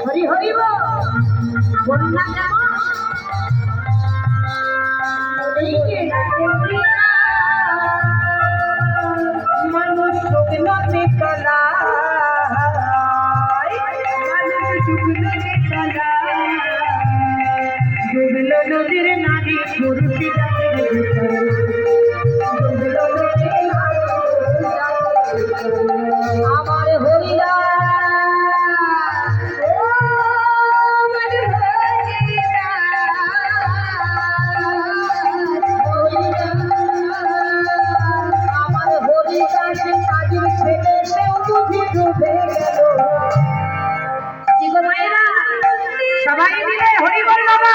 হরি হরি বন্যা কেমন মানুষ শুকনো নিকলা ডুবলো নদীর নারী পুরুষ আমার হরিরা আমার হরিরা সে কাজের ছেলে সেও বুঝি ডুবে গেল। কি গো মায়েরা সবাই মিলে হরি বল বাবা।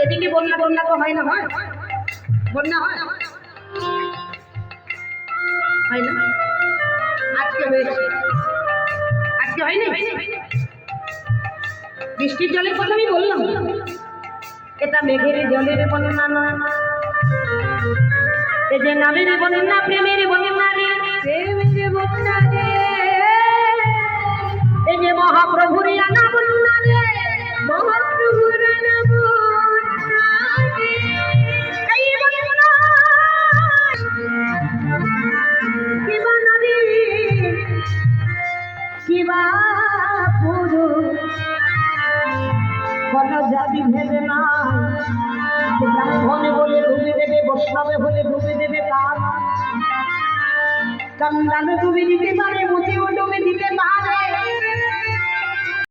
এদিকে বন্যা বন্যা তো হয় না, হয় বন্যা হয় না? আজকে হয়েছে, আজকে হয়নি। বৃষ্টির জলের কথা আমি বললাম, এটা মেঘের জলের বন্যা নয়। এই যে নামের বন্যা, প্রেমের বন্যা রে, প্রেমের বন্যা রে, এই যে মহাপ্রভুর আনা বন্যা রে, মহাপ্রভুর আনা বন্যা রে, এই বন্যা কিবা নদী কিবা পুরুষ কত জাতি ভেবে না। ব্রাহ্মণে বলে ডুবে দেবে, বৈষ্ণবে হলে ডুবে দেবে, তার চন্দান ডুবে দিতে পারে, মুচিও ডুবে দিতে